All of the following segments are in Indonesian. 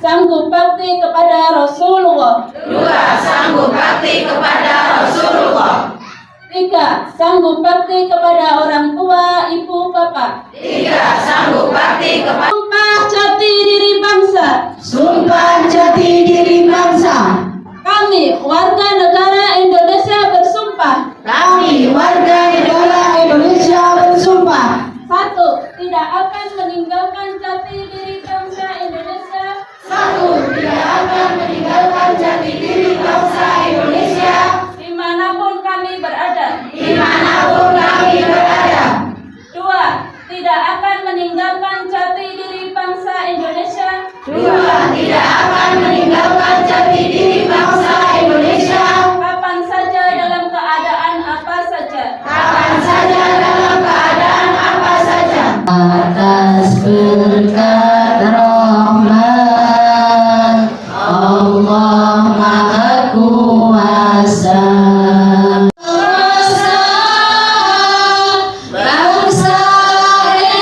Sanggup bakti kepada Rasulullah. 2. Sanggup bakti kepada Rasulullah. 3. Sanggup bakti kepada orang tua, ibu, bapak. 3. Sanggup bakti kepada. Sumpah jati diri bangsa. Sumpah jati diri bangsa. Kami warga negara Indonesia bersumpah. Kami warga negara Indonesia bersumpah. 1. Tidak akan meninggalkan jati diri bangsa Indonesia. 1. Tidak akan meninggalkan jati diri bangsa Indonesia Dimanapun kami berada. dimanapun kami berada. 2. Tidak akan meninggalkan jati diri bangsa Indonesia. 2. Tidak akan meninggalkan jati diri bangsa Indonesia Kapan saja dalam keadaan apa saja. kapan saja dalam keadaan apa saja. Atas berkat rahmat Allah Maha Kuasa, bangsa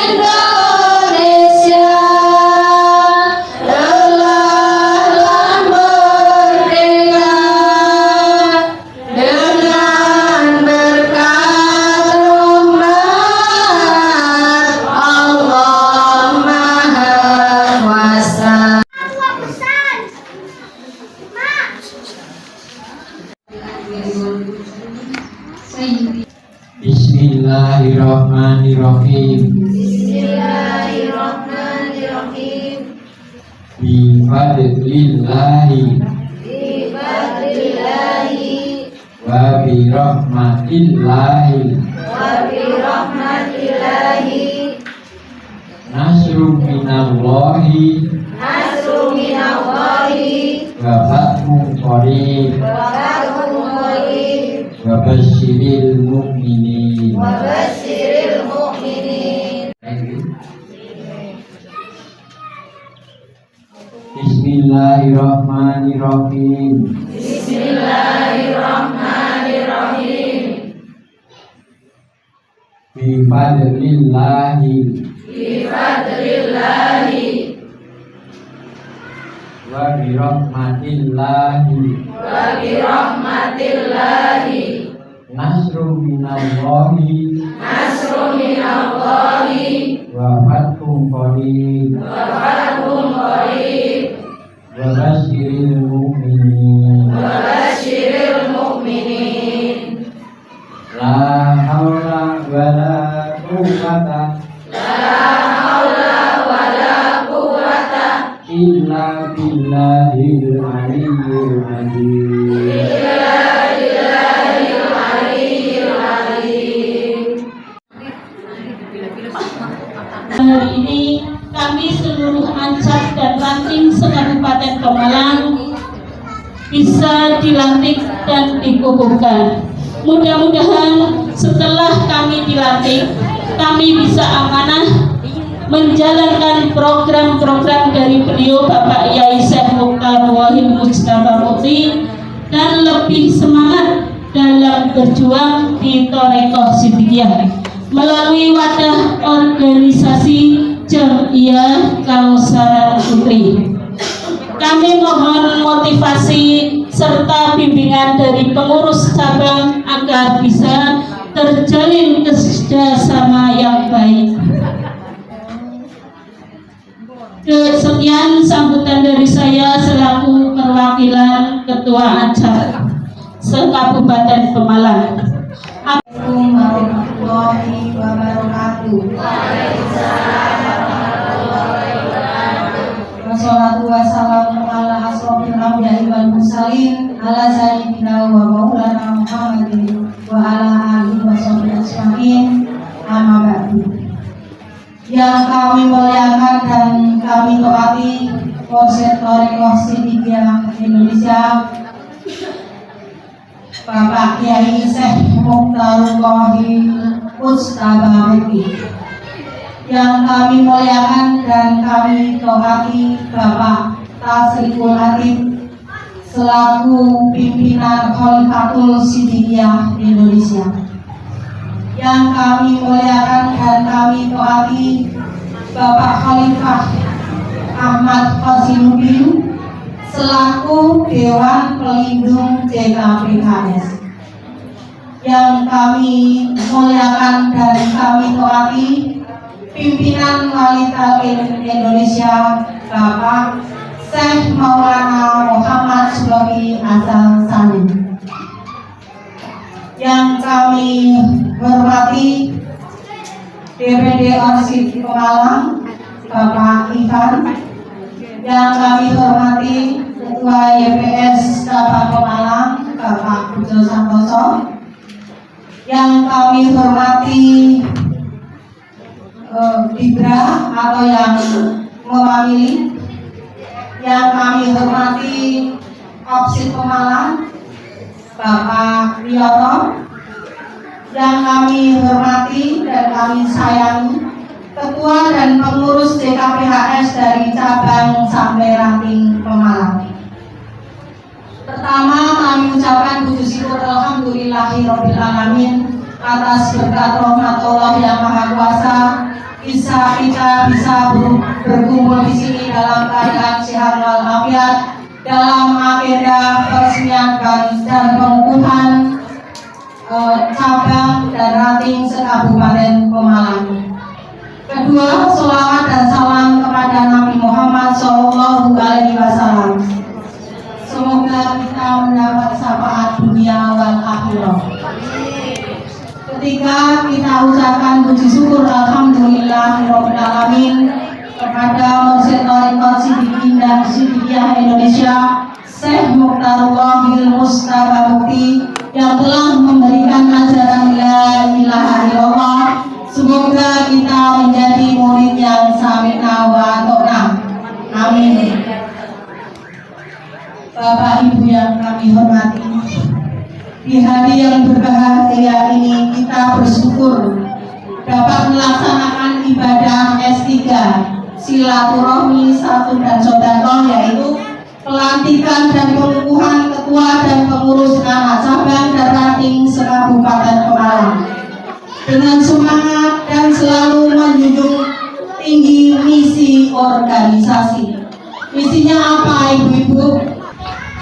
Indonesia telah merdeka dengan berkat rahmat Allah Maha Kuasa. Bismillahirrahmanirrahim. Bismillahirrahmanirrahim. Bifadlillahi Bifadlillahi wa birahmatillahi wa birahmatillahi nasrun minallahi nasrun minallahi wa fathun qarib wa fathun qarib wa basyiril mu'minin. wa basyiril Bismillahirrahmanirrahim. Bismillahirrahmanirrahim. Bifadlillahi Bifadlillahi wa birahmatillahi wa birahmatillahi nasrum minallahi nasrun minallahi wa fathun qarib wa fathun qarib wa basyiril mu'minin. wa basyiril mu'minin. La haula wala quwwata illa billahil aliyyil azim. Hari ini kami seluruh Ancak dan Ranting se-Kabupaten Pemalang bisa dilantik dan dikukuhkan. Mudah-mudahan setelah kami dilantik, kami bisa amanah menjalankan program-program dari beliau Bapak Yai Syekh Mukhtar Wahid Mujtaba Mukti dan lebih semangat dalam berjuang di Thariqah Siddiqiyah melalui wadah organisasi Jam'iyah Kausaran Putri. Kami mohon motivasi serta bimbingan dari pengurus cabang agar bisa terjalin kerjasama yang baik. Sekian sambutan dari saya selaku perwakilan Ketua Ancak se-Kabupaten Pemalang. Assalamualaikum warahmatullahi wabarakatuh. Wassalatu wassalamu ala asrofil anbiya'i wal mursalin ala sayyidina wa maulana Muhammadin wa ala alihi wa sahbihi ajma'in. Amma ba'du. Yang kami muliakan dan kami taati Polsek Thariqah Siddiqiyah Indonesia, Bapak Kiai Syekh Mukhtar Wahid Mujtaba Mukti. Yang kami muliakan dan kami taati Bapak Tasriful Hatib selaku pimpinan Khalifatul Siddiqiyah Indonesia. Yang kami muliakan dan kami taati Bapak Khalifah Ahmad Qasimuddin selaku Dewan Pelindung JKPKS. Yang kami muliakan dan kami taati pimpinan Wali Talqin Indonesia Bapak Syekh Maulana Muhammad Sulabi Azal Salim. Yang kami hormati DPD Orsid Pemalang Bapak Ivan. Yang kami hormati Ketua YPS Cabang Pemalang Bapak Pujo Santoso. Yang kami hormati Dibra atau yang mewakili. Yang kami hormati Opsid Pemalang Bapak Wiyoto. Yang kami hormati dan kami sayangi Ketua dan pengurus JKPHS dari cabang sampai Ranting Pemalang. Pertama, kami ucapkan puji syukur alhamdulillahirabbil alamin atas berkat rahmat Allah yang Maha Kuasa kita bisa berkumpul di sini dalam keadaan sehat walafiat dalam agenda peresmian dan pengukuhan cabang dan Ranting se-Kabupaten Pemalang. Kedua, selawat dan salam kepada Nabi Muhammad SAW. Semoga kita mendapat syafaat dunia wal akhirah. Ketiga, kita ucapkan puji syukur alhamdulillahirabbil alamin kepada Mursyid Thariqah Siddiqiyah Indonesia Syekh Mukhtar Wahid Mujtaba Mukti yang telah memberikan ajaran la ilaha illallah. Semoga kita menjadi murid yang sami'na wa ata'na. Amin. Bapak Ibu yang kami hormati, di hari yang berbahagia ini kita bersyukur dapat melaksanakan ibadah S3 silaturahmi satu dan sedekah, yaitu pelantikan dan pengukuhan ketua dan pengurus anak cabang dan ranting se-Kabupaten Pemalang dengan semangat dan selalu menjunjung tinggi misi organisasi. Misinya apa, Ibu-ibu?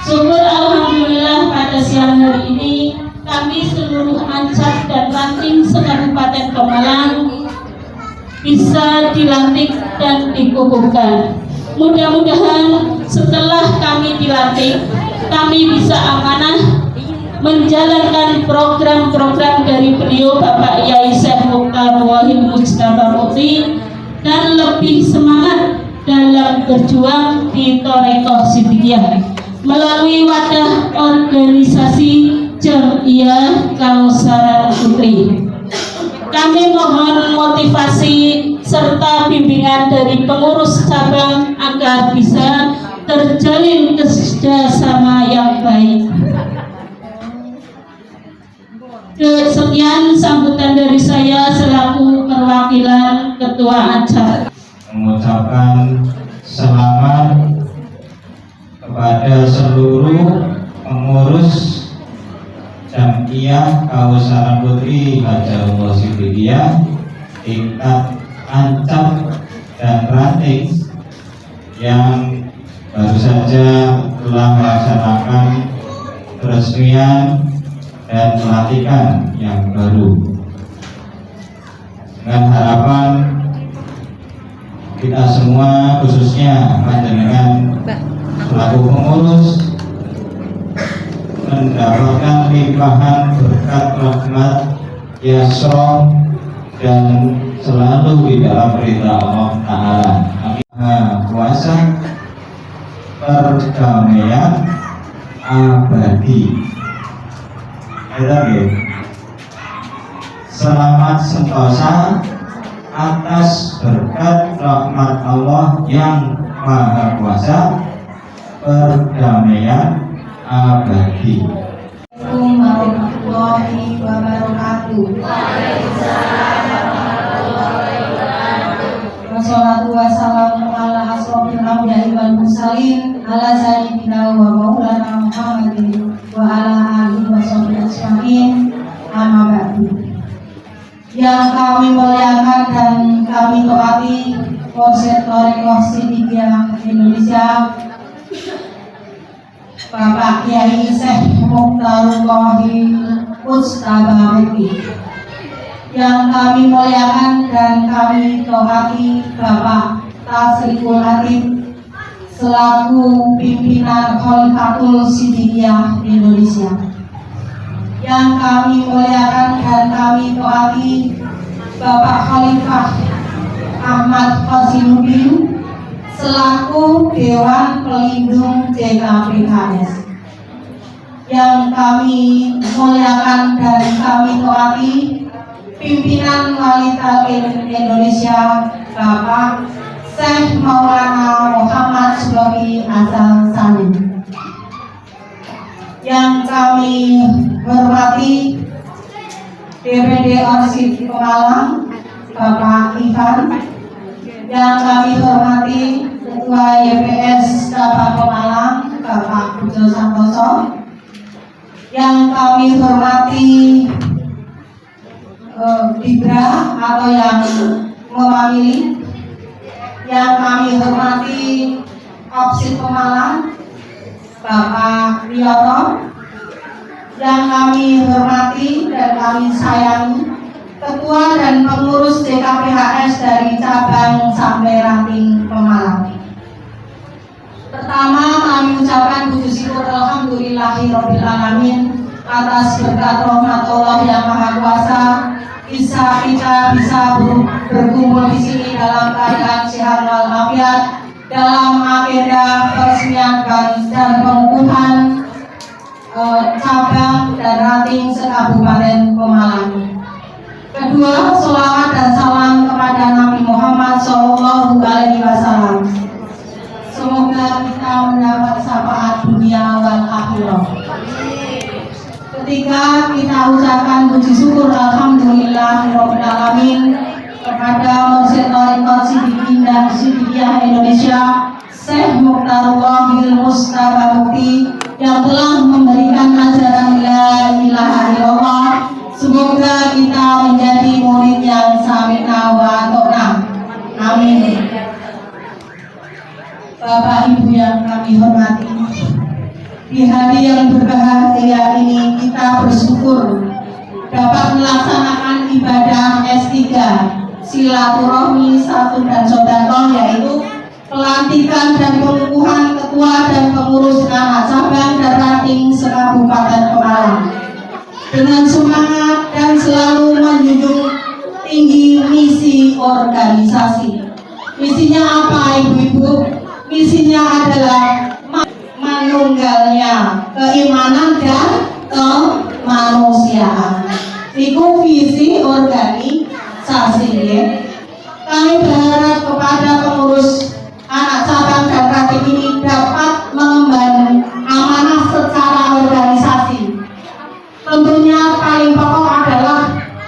Syukur alhamdulillah pada siang hari ini kami seluruh ancap dan ranting se-Kabupaten Pemalang bisa dilantik dan dikukuhkan. Mudah-mudahan setelah kami dilantik, kami bisa amanah menjalankan program-program dari beliau Bapak Yai Syekh Mukhtar Wahid Mujtaba Mukti dan lebih semangat dalam berjuang di Thariqah Siddiqiyah melalui wadah organisasi Jam'iyah Kausaran Putri. Kami mohon motivasi serta bimbingan dari pengurus cabang agar bisa terjalin kerjasama yang baik. Sekian sambutan dari saya selaku perwakilan Ketua Ancap. Mengucapkan selamat kepada seluruh pengurus Jam'iyah Kausaran Putri Hajarullah Siddiqiyah tingkat Ancap dan ranting yang baru saja telah melaksanakan peresmian dan pelantikan yang baru, dengan harapan kita semua khususnya panjenengan selaku pengurus mendapatkan limpahan berkat rahmat yasro dan selalu di dalam perintah Allah Ta'ala. Kuasa perdamaian abadi. Selamat sentosa atas berkat rahmat Allah yang Maha Kuasa, perdamaian abadi. Assalamualaikum warahmatullahi wabarakatuh. Wassalatu wassalamu ala asrofil anbiya'i wal mursalin ala sayyidina wa maulana Muhammadin wa ala alihi wa sahbihi ajma'in. Amma ba'du. Yang kami muliakan dan kami taati Polsek Thariqah Siddiqiyah Indonesia, Bapak Kiai Syekh Mukhtar Wahid Mujtaba Mukti. Yang kami muliakan dan kami taati Bapak Tasriful Hatib selaku pimpinan Khalifatul Siddiqiyah Indonesia. Yang kami muliakan dan kami taati Bapak Khalifah Ahmad Qasimuddin selaku Dewan Pelindung JKPKS. Yang kami muliakan dan kami taati pimpinan Wanita Indonesia Bapak Syekh Maulana Muhammad Sulabi Azal Salim. Yang kami hormati DPD Orsid Pemalang Bapak Ivan. Yang kami hormati Ketua YPS Cabang Pemalang Bapak Pujo Santoso. Yang kami hormati Dibra atau yang mewakili. Yang kami hormati Opsid Pemalang Bapak Riono. Yang kami hormati dan kami sayangi Ketua dan pengurus JKPHS dari cabang sampai ranting Pemalang. Pertama, kami ucapkan puji syukur alhamdulillahirabbil alamin atas berkat rahmat Allah yang Maha Kuasa kita bisa berkumpul di sini dalam keadaan sehat walafiat dalam agenda peresmian dan pengukuhan cabang dan ranting se-Kabupaten Pemalang. Kedua, selawat dan salam kepada Nabi Muhammad SAW. Semoga kita mendapat syafaat dunia wal akhirah. Ketiga, kita ucapkan puji syukur alhamdulillahirabbil alamin kepada Polsek Thariqah Siddiqiyah Indonesia Syekh Mukhtarullahil Mustafa Mukti yang telah memberikan ajaran la ilaha illallah. Semoga kita menjadi murid yang sami'na wa ta'na. Amin. Bapak Ibu yang kami hormati, di hari yang berbahagia ini kita bersyukur dapat melaksanakan ibadah S3 silaturahmi satu dan sodako, yaitu pelantikan dan pengukuhan ketua dan pengurus anak cabang dan ranting se-Kabupaten Pemalang dengan semangat dan selalu menjunjung tinggi misi organisasi. Misinya apa, Ibu-ibu? Misinya adalah manunggalnya keimanan dan kemanusiaan. Itu visi organisasi. Kami berharap kepada pengurus anak cabang dan ranting ini dapat mengemban amanah secara organisasi. Tentunya paling pokok adalah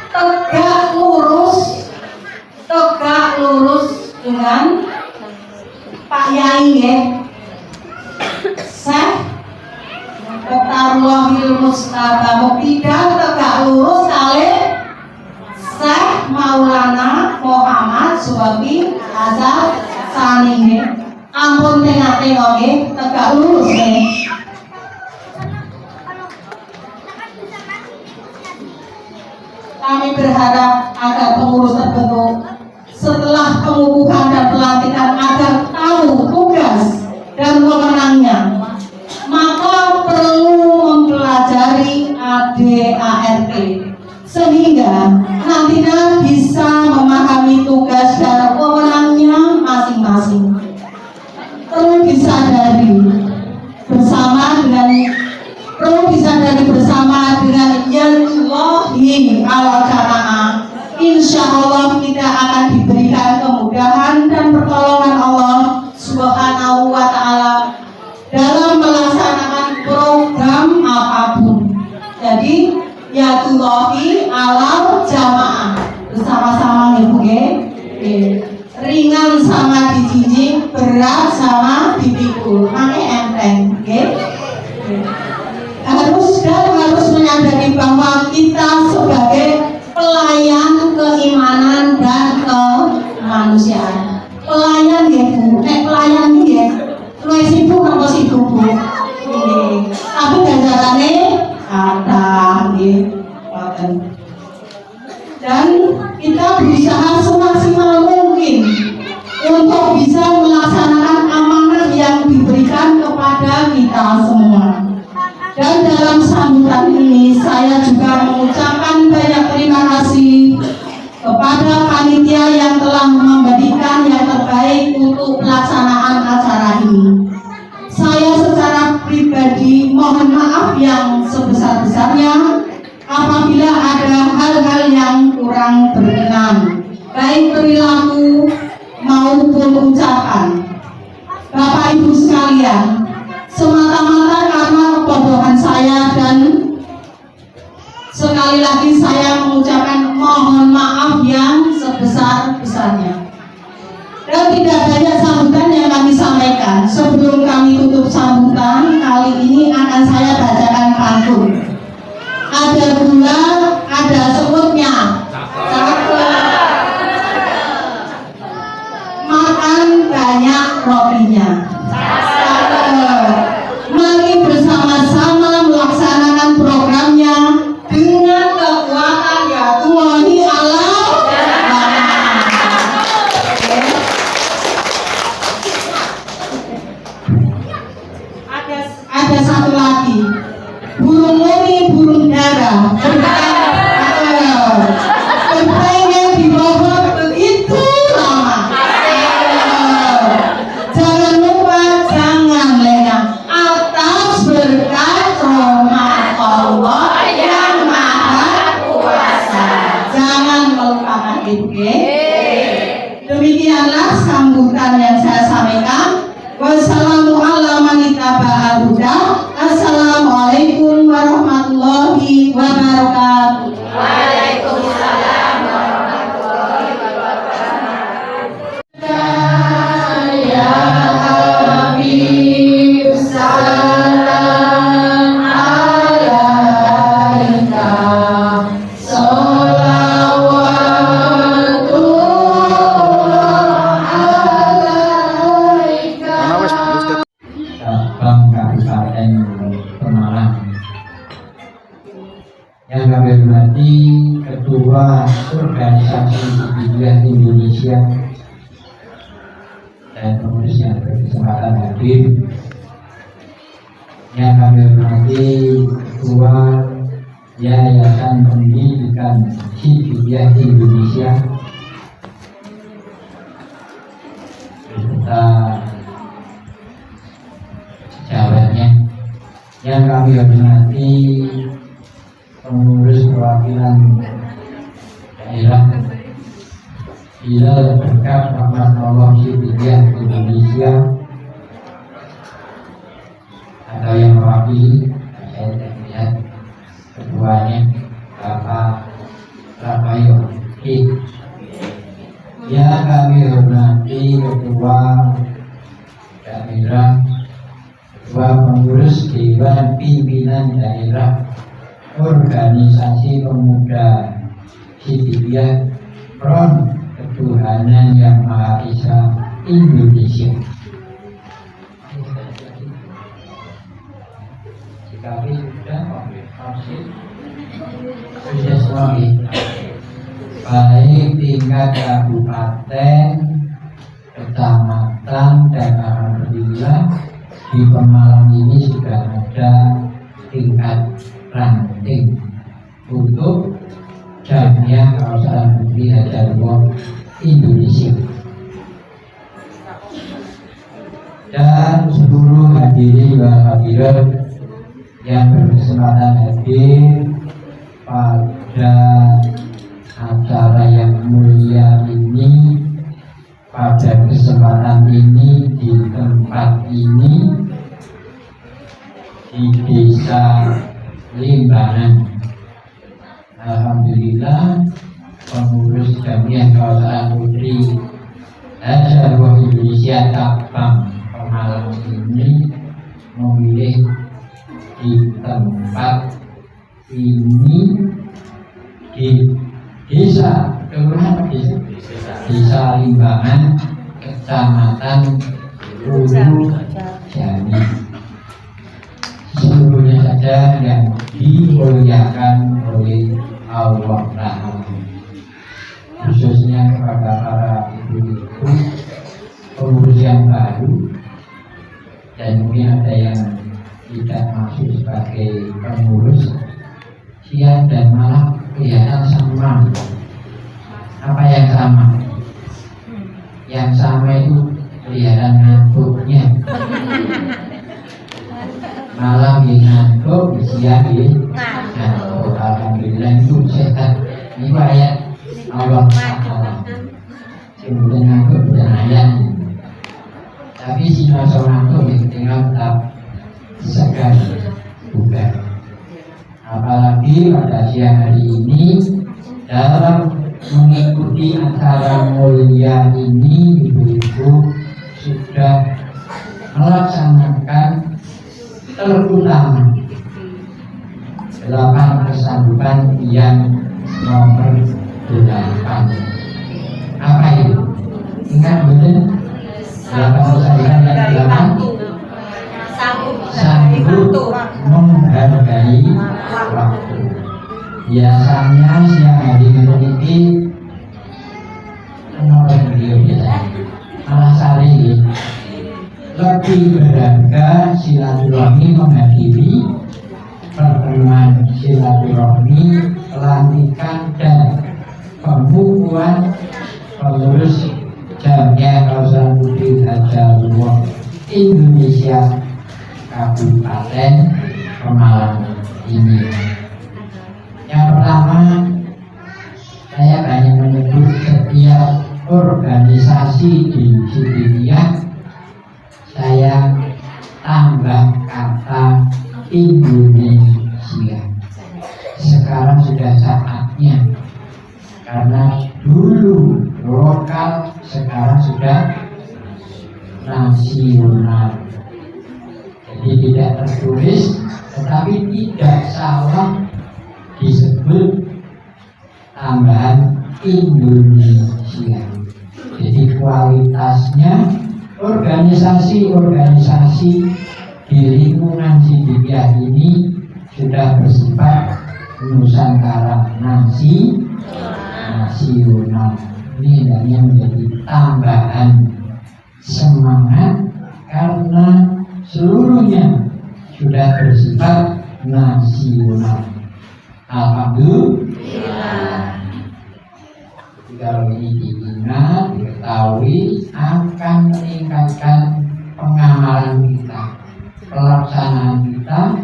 tegak lurus dengan Pak Yai ya, Syekh Mukhtarullahil Mustafa Mukti, dan tegak lurus kali Syekh Maulana Muhammad Suwabi Azhar Sani. Ampun tengah-tengah tegak lurus ya. Kami berharap agar pengurus terbentuk setelah pengukuhan dan pelantikan agar tahu tugas dan wewenangnya, maka perlu mempelajari ADART sehingga nantinya bisa memahami tugas dan wewenangnya masing-masing. Perlu disadari bersama dengan yadullahi ala jamaah. Insya Allah kita akan diberikan kemudahan dan pertolongan Allah Subhanahu wa Ta'ala dalam melaksanakan program apapun. Jadi yadullahi ala jamaah, bersama-sama nih Bu. Ringan sama dijinjing, berat sama dipikul, makanya enteng. Harus menyadari bahwa kita sebagai pelayan keimanan dan kemanusiaan. Pelayan ya Bu, pelayan ya, lu sibuk apa sibuk Bu? Tapi ganjarannya ada, dan kita berusaha semaksimal mungkin untuk bisa melaksanakan amanah yang diberikan kepada kita semua. Dan dalam sambutan ini saya juga mengucapkan banyak terima kasih kepada panitia yang telah memberikan yang terbaik untuk pelaksanaan acara ini. Saya secara pribadi mohon maaf yang sebesar-besarnya apabila ada hal-hal yang kurang berkenan, baik perilaku maupun ucapan. Bapak Ibu sekalian, semata-mata karena kebodohan saya, dan sekali lagi saya mengucapkan mohon maaf yang sebesar-besarnya. Dan tidak banyak sambutan yang kami sampaikan. Sebelum kami tutup sambutan kali ini akan saya bacakan pantun. Ada gula, ada semutnya. Makan banyak rotinya. Mari bersama-sama melaksanakan programnya dengan kekuatan yadullahi ala jamaah. Ada satu lagi, burung meri, burung dara berpengen di pohon begitu lama. Jangan lupa, jangan lengah atas berkat rahmat Allah yang maha kuasa. Jangan melupakan itu. Demikianlah sambutan yang saya sampaikan. Assalamualaikum warahmatullahi wabarakatuh. Waalaikumsalam warahmatullahi wabarakatuh. Ya Allah. organisasi Sidikiyah Indonesia dan pengurus yang berkesempatan hadir, yang kami hormati Ketua Yayasan Pendidikan Sidikiyah Indonesia beserta jawabannya, yang kami hormati pengurus perwakilan daerah Hilal Berkat Rahmat Allah Sidikiyah Indonesia atau yang mewakili, saya tidak lihat ketuanya Bapak Rafael Ki, yang kami hormati Ketua Daerah, Ketua Pengurus Dewan Pimpinan Daerah Organisasi Pemuda Sidikiyah Front Ketuhanan Yang Maha Esa Indonesia. Jikapi sudah sudah baik tingkat kabupaten, kecamatan, dan alhamdulillah di Pemalang ini sudah ada tingkat ranting untuk Jamiah Kawasan Putri Hajarullah Indonesia. Dan seluruh hadirin wal hadirat yang berkesempatan hadir pada acara yang mulia ini, pada kesempatan ini, di tempat ini, di Desa Limbangan. Alhamdulillah, pengurus Jamiah Kawasan Putri Hajarullah Indonesia Cabang Pemalang ini memilih di tempat ini, di desa kelurahan desa Limbangan, kecamatan Ulu Jami. Seluruhnya saja yang dimuliakan oleh Allah Ta'ala, khususnya kepada para ibu-ibu pengurus yang baru, dan mungkin ada yang tidak masuk sebagai pengurus, siang dan malam kelihatan sama. Apa yang sama? Yang sama itu kelihatan ngantuknya. Malam ngantuk, siang ngantuk. Alhamdulillah itu sehat. Ini ayat Allah Ta'ala. Kemudian ngantuk dan ayat. Tapi si nasa ngantuk tinggal tetap segar bukan. Apalagi pada siang hari ini dalam mengikuti acara mulia ini, ibu-ibu sudah melaksanakan terutama 8 kesandupan yang nomor 8. Apa itu? Ingat betul? 8 kesandupan yang 8. Sanggup menghargai waktu. Biasanya siang hari memiliki menolak beliau biasanya malah sari lebih berharga silaturahmi, menghadiri pertemuan silaturahmi, pelantikan dan pembukuan pengurus Jamiah Kawasan Putri Hajarullah Indonesia Kabupaten Pemalang ini. Yang pertama, saya banyak menyebut setiap organisasi di Sidikiyah, saya tambah kata Indonesia. Sekarang sudah saatnya, karena dulu lokal, sekarang sudah nasional. Jadi tidak tertulis, tetapi tidak salah disebut tambahan Indonesia. Jadi kualitasnya organisasi-organisasi di lingkungan Sidikiyah ini sudah bersifat Nusantara nasional. nasional. Ini hendaknya menjadi tambahan semangat karena seluruhnya sudah bersifat nasional. Alhamdulillah. Kalau ini diingat, diketahui akan meningkatkan pengamalan kita, pelaksanaan kita,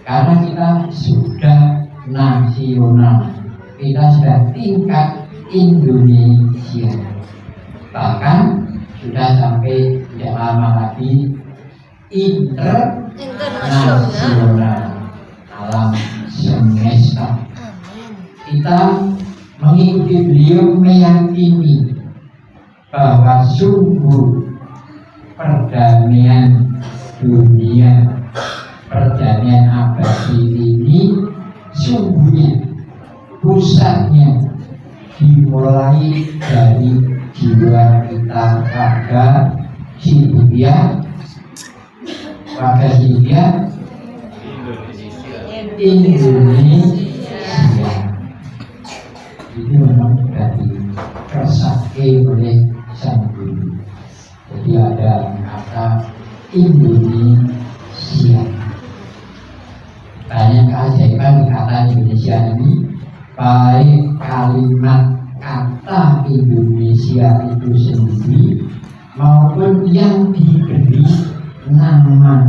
karena kita sudah nasional, kita sudah tingkat Indonesia, bahkan sudah sampai tidak lama lagi internasional, alam semesta. Kita mengikuti beliau, meyakini bahwa sungguh perdamaian dunia, perdamaian abadi ini sungguhnya pusatnya dimulai dari jiwa kita, warga Hidayah, Indonesia. Itu memang sudah dikersake oleh Sang Guru. Jadi ada kata Indonesia. Banyak keajaiban di kata Indonesia ini, baik kalimat kata Indonesia itu sendiri maupun yang diberi nama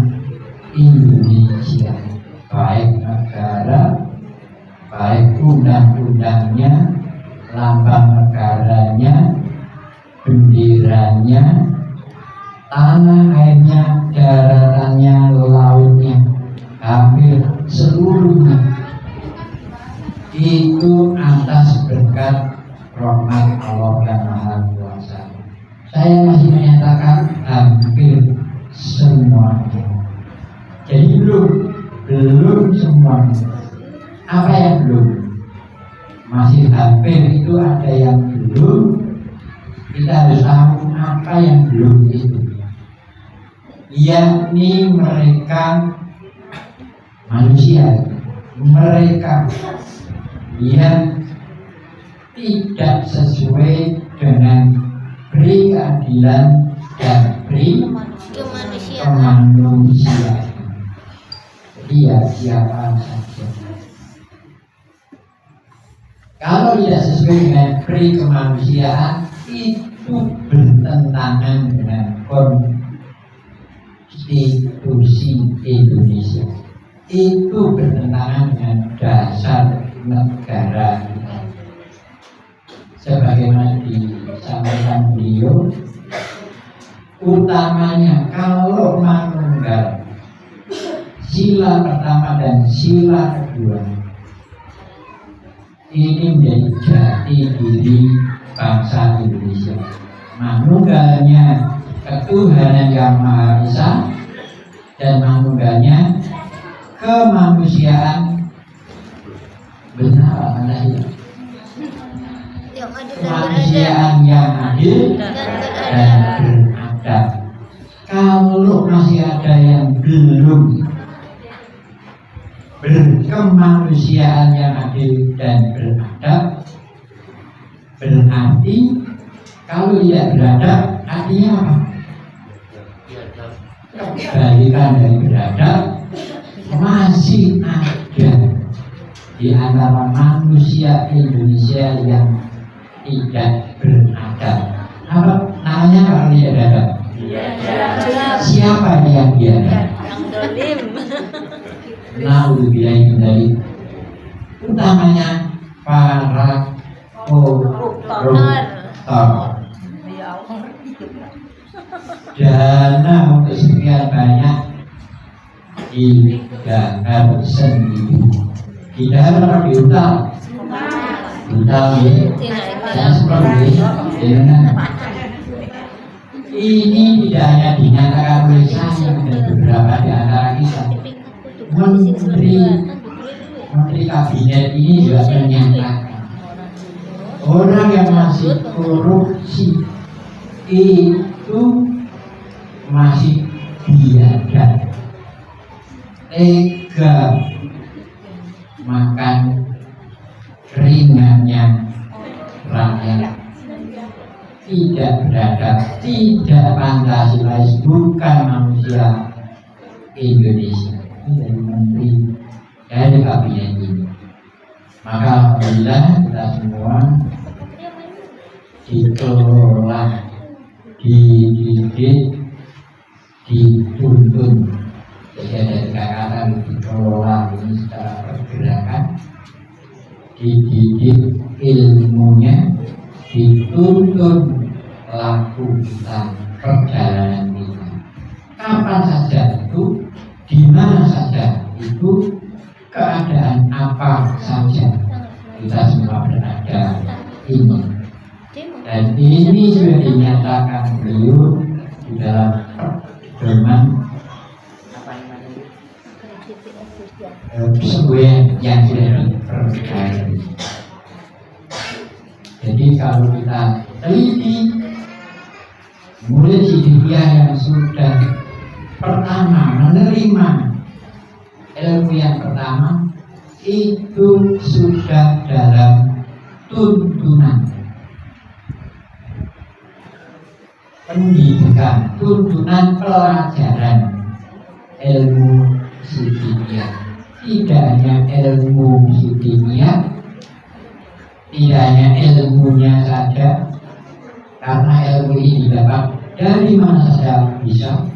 Indonesia, baik negara, baik undang-undangnya, lambang negaranya, benderanya, tanah airnya, daratannya, lautnya, hampir seluruhnya itu atas berkat rahmat Allah yang Maha Kuasa. Saya masih menyatakan hampir semuanya. Jadi belum semuanya. Apa yang belum? Masih hampir itu ada yang belum. Kita harus tahu apa yang belum itu. Yakni mereka manusia, mereka yang tidak sesuai dengan beri keadilan dan beri kemanusiaan. Jadi ya siapa saja. Kalau tidak sesuai dengan beri kemanusiaan, itu bertentangan dengan konstitusi Indonesia. Itu bertentangan dengan dasar negara kita. Sebagaimana disampaikan beliau, utamanya kalau manunggal, sila pertama dan sila kedua ini menjadi jati diri bangsa Indonesia. Manunggalnya ketuhanan yang Maha Esa dan manunggalnya kemanusiaan benar adil. Kemanusiaan yang adil dan beradab. Kalau masih ada yang belum berkemanusiaan yang adil dan beradab, berarti kalau tidak beradab artinya apa? Kebalikan dari beradab masih ada di antara manusia Indonesia yang tidak beradab. Apa namanya kalau tidak beradab? Siapa yang biadab? Naudzubillah dari utamanya para koruptor. Dana untuk sekian banyak didahar sendiri. Didahar apa diutang? Utang ya. Saya seperti ini. Ini tidak hanya dinyatakan oleh saya dan beberapa di antara kita. Menteri kabinet ini juga menyatakan orang yang masih korupsi itu masih biadab, tega makan ringannya rakyat. tidak beradab, tidak Pancasilais, bukan manusia Indonesia. Ini dari menteri dari kabinet ini. Maka alhamdulillah kita semua dikelola, dididik, dituntun. Jadi ada tiga kata, dikelola ini secara pergerakan, dididik ilmunya, dituntun laku kita, perjalanan kita. Kapan saja itu, di mana saja itu, keadaan apa saja kita semua berada ini. Dan ini sudah dinyatakan beliau di dalam firman sebuah yang sudah dipercaya. Jadi kalau kita teliti mulai dia yang sudah pertama menerima ilmu yang pertama itu sudah dalam tuntunan pendidikan, tuntunan pelajaran ilmu sidikiyah. Tidak hanya ilmu sidikiyah, tidak hanya ilmunya saja, karena ilmu ini dapat dari mana saja bisa.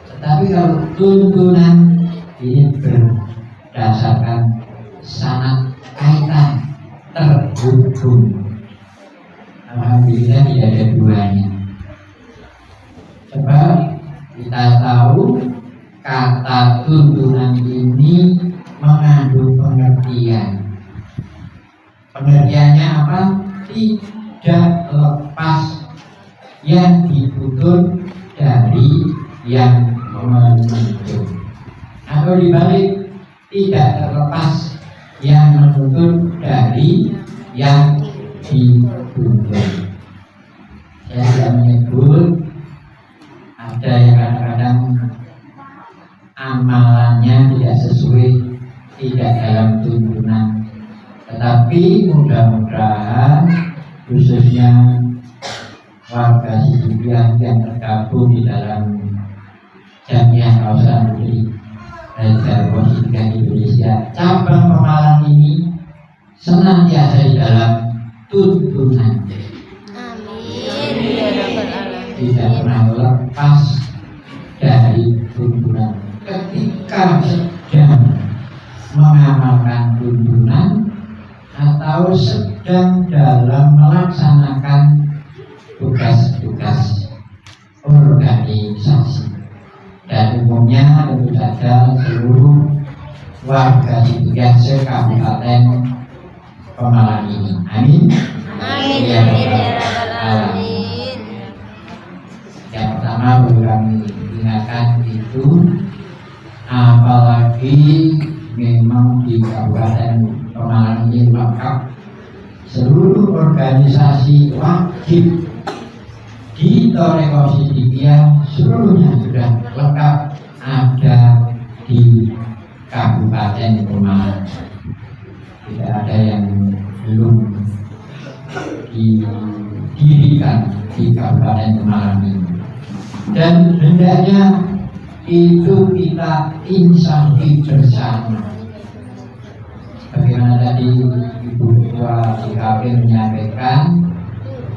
Tetapi kalau tuntunan ini berdasarkan sanad kaitan terhubung, alhamdulillah tidak ada duanya. Sebab kita tahu kata tuntunan ini mengandung pengertian. Pengertiannya apa? Tidak lepas yang dituntut dari yang menuntut, atau dibalik, tidak terlepas yang menuntut dari yang dituntut. Saya tidak menyebut ada yang kadang-kadang amalannya tidak sesuai, tidak dalam tuntunan, tetapi mudah-mudahan khususnya warga sidikiyah yang tergabung di dalam Jamiah Kawasan Negeri Darul Sidikiyah Indonesia cabang Pemalang ini senantiasa di dalam tuntunan. Tidak pernah lepas dari tuntunan. Ketika sedang mengamalkan tuntunan atau sedang dalam melaksanakan tugas-tugas organisasi, dan umumnya tentu saja seluruh warga sidikiyah se-Kabupaten Pemalang ini. Amin. Amin. Ya Rabbal Alamin. Yang pertama perlu kami ingatkan itu, apalagi memang di Kabupaten Pemalang ini lengkap, seluruh organisasi wajib di Thariqah Sidikiyah seluruhnya sudah lengkap ada di Kabupaten Pemalang. Tidak ada yang belum didirikan di Kabupaten Pemalang ini. Dan hendaknya itu kita insafi bersama. Bagaimana tadi Ibu Ketua DKP menyampaikan,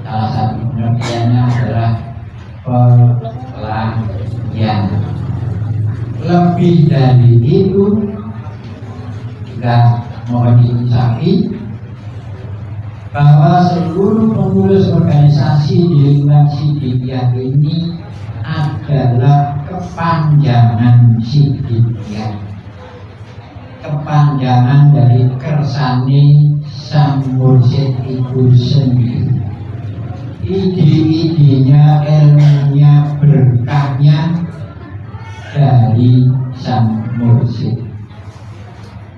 salah satu pengertiannya adalah pelatihan. Lebih dari itu, kita mohon diinsafi bahwa seluruh pengurus organisasi di lingkungan sidikiyah ini adalah kepanjangan sidikiyah, kepanjangan dari kersane Sang Mursyid itu sendiri. Ide-idenya, ilmunya, berkahnya dari Sang Mursyid.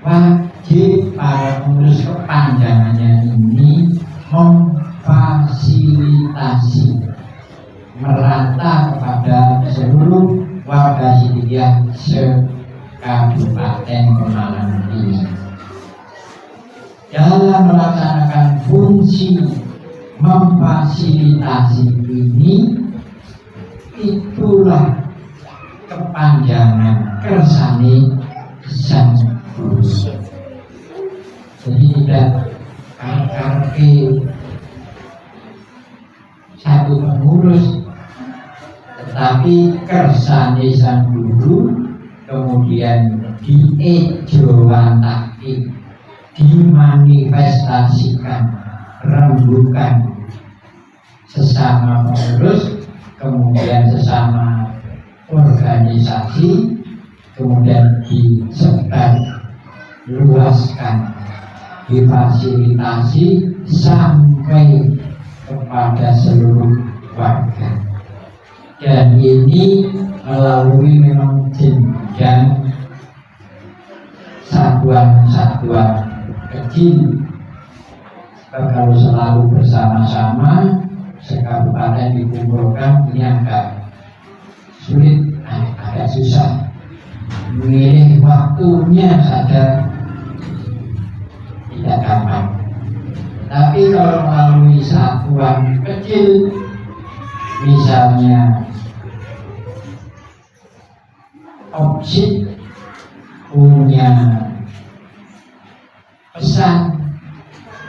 Wajib para pengurus kepanjangannya ini memfasilitasi merata kepada seluruh warga sidikiyah se-Kabupaten Pemalang ini dalam melaksanakan fungsi memfasilitasi ini, itulah kepanjangan kersane sang guru. Jadi tidak karena satu pengurus, tetapi kersane sang guru kemudian diejowantake, dimanifestasikan, rembukan sesama pengurus, kemudian sesama organisasi, kemudian disebar luaskan, difasilitasi sampai kepada seluruh warga. Dan ini melalui memang jenjang satuan-satuan kecil. Kalau selalu bersama-sama sekabupaten dikumpulkan, ini agak sulit, agak susah. Memilih waktunya saja tidak gampang. Tapi kalau melalui satuan kecil, misalnya OPSID punya pesan,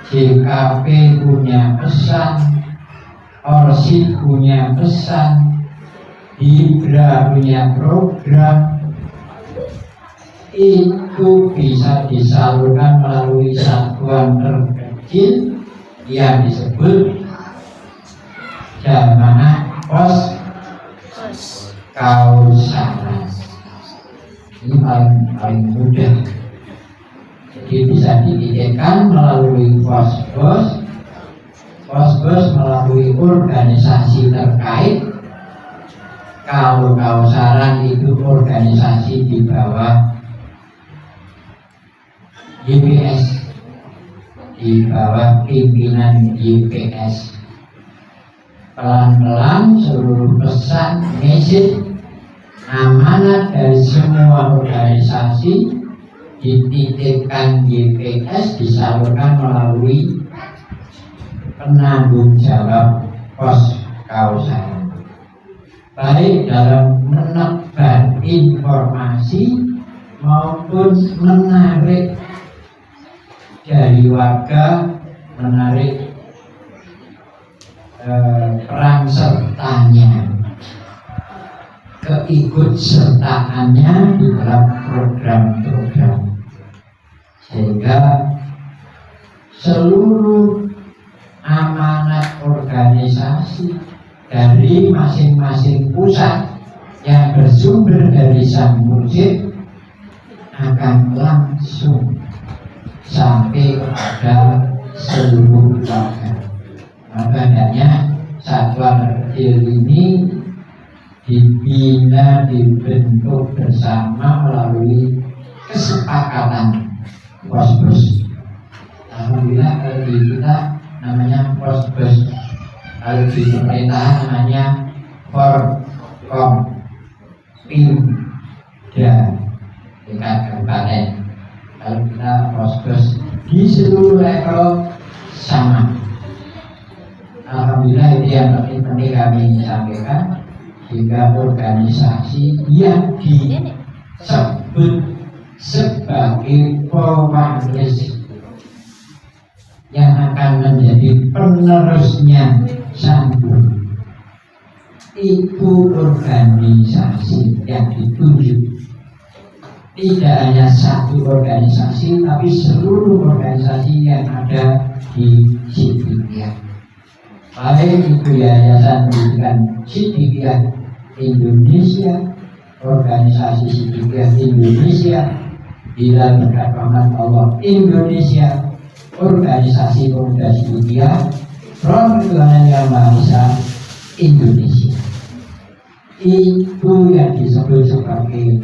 JKP punya pesan, ORSID punya pesan, Hibra punya program, itu bisa disalurkan melalui satuan terkecil yang disebut jamaah pos kausalah. Ini paling mudah. Jadi bisa didirikan melalui pos-pos melalui organisasi terkait. Kalau kausaran itu organisasi di bawah YPS, di bawah pimpinan YPS. Pelan-pelan seluruh pesan, message, amanat dari semua organisasi dititipkan YPS, disalurkan melalui penanggung jawab pos kausaran, baik dalam menebar informasi maupun menarik dari warga, menarik peran sertanya, keikutsertaannya di dalam program-program, sehingga seluruh amanat organisasi dari masing-masing pusat yang bersumber dari sang mursyid akan langsung sampai kepada seluruh warga. Makanya satuan kecil ini dibina, dibentuk bersama melalui kesepakatan pos-pos. Alhamdulillah kalau di kita namanya pos-pos, kalau di pemerintahan namanya Forkom, Pimda tingkat kabupaten. Kalau kita pos-pos di seluruh level sama. Alhamdulillah itu yang penting kami sampaikan, sehingga organisasi yang disebut sebagai pewaris yang akan menjadi penerusnya sang guru itu organisasi yang ditunjuk. Tidak hanya satu organisasi, tapi seluruh organisasi yang ada di Siddiqiyah. Baik itu Yayasan Pendidikan Siddiqiyah Indonesia, organisasi Siddiqiyah Indonesia, Hilal Berkat Rahmat Allah Indonesia, organisasi pemuda Siddiqiyah, Front Perjuangan Yang Maha Esa Indonesia. Itu yang disebut sebagai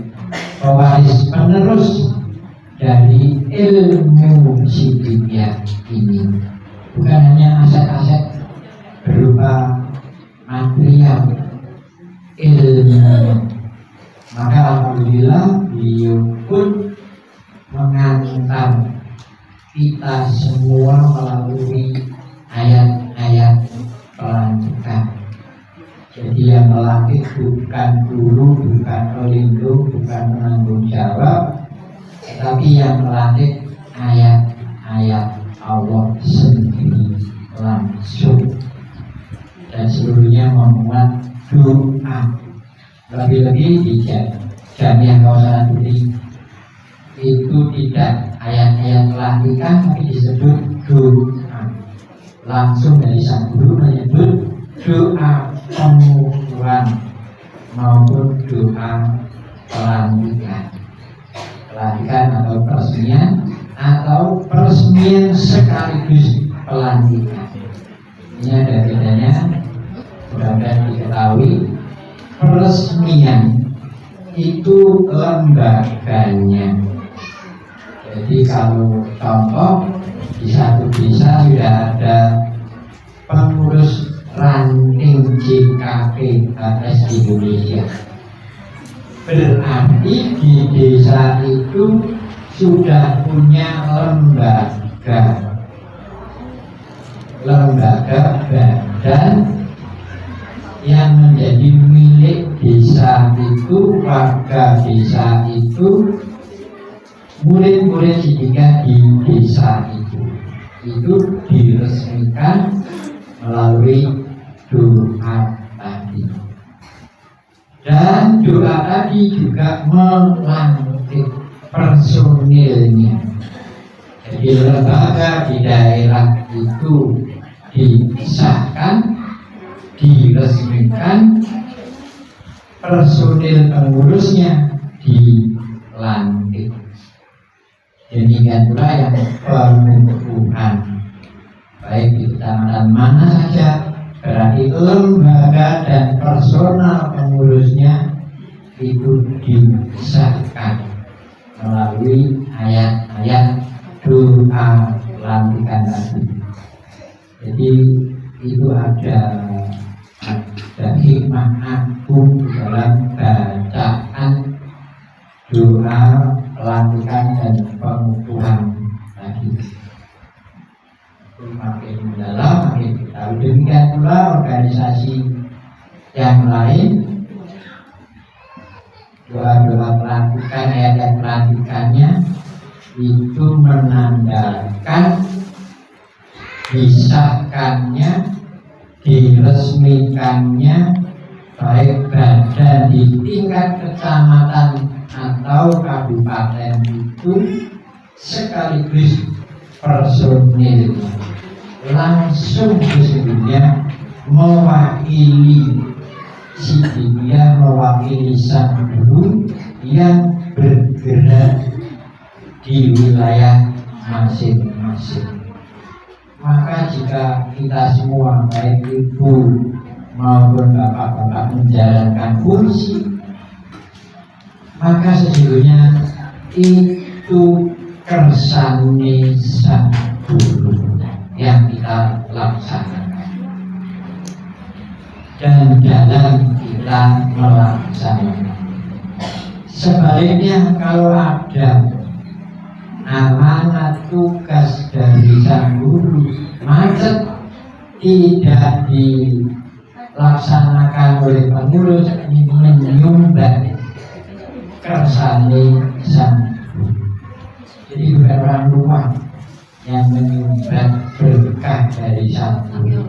pewaris penerus dari ilmu Siddiqiyah ini. Bukan hanya aset-aset berupa material, ilmu. Maka alhamdulillah beliau pun mengantar kita semua melalui ayat-ayat langit bukan guru, bukan pelindung, bukan penanggung jawab, tetapi yang melatih ayat-ayat Allah sendiri langsung, dan seluruhnya memuat doa. Lebih-lebih di Jamiah Kawasan Putri itu tidak ayat-ayat pelantikan, tapi disebut doa. Langsung dari sang guru menyebut doa pengukuhan maupun doa pelantikan atau peresmian sekaligus pelantikan. Ini ada bedanya, mudah-mudahan diketahui. Peresmian itu lembaganya. Jadi kalau contoh di satu desa sudah ada pengurus ranting JKPHS Indonesia, berarti di desa itu sudah punya lembaga badan yang menjadi milik desa itu, warga desa itu, murid-murid didikan di desa itu diresmikan melalui doa tadi. Dan doa tadi juga melantik personilnya. Jadi lembaga di daerah itu disahkan, diresmikan, personil pengurusnya dilantik. Demikian pula yang pengukuhan, baik di kecamatan mana saja, berarti lembaga dan personal pengurusnya itu disahkan melalui ayat-ayat doa pelantikan tadi. Jadi itu ada hikmah agung dalam bacaan doa pelantikan dan pengukuhan tadi. Makin mendalam, makin kita tahu. Demikian pula organisasi yang lain, doa-doa pelantikan, ayat-ayat pelantikannya itu menandakan disahkannya, diresmikannya baik badan di tingkat kecamatan atau kabupaten itu sekaligus personil langsung sesungguhnya mewakili dia, mewakili sang guru yang bergerak di wilayah masing-masing. Maka jika kita semua baik ibu maupun bapak-bapak menjalankan fungsi, maka sesungguhnya itu kersane sang guru yang kita laksanakan. Dan dalam kita melaksanakan. Sebaliknya kalau ada amanat tugas dari sang guru macet, tidak dilaksanakan oleh pengurus, ini menyumbat kersane sang guru. Jadi bukan orang luar yang menyumbat berkah dari sang guru,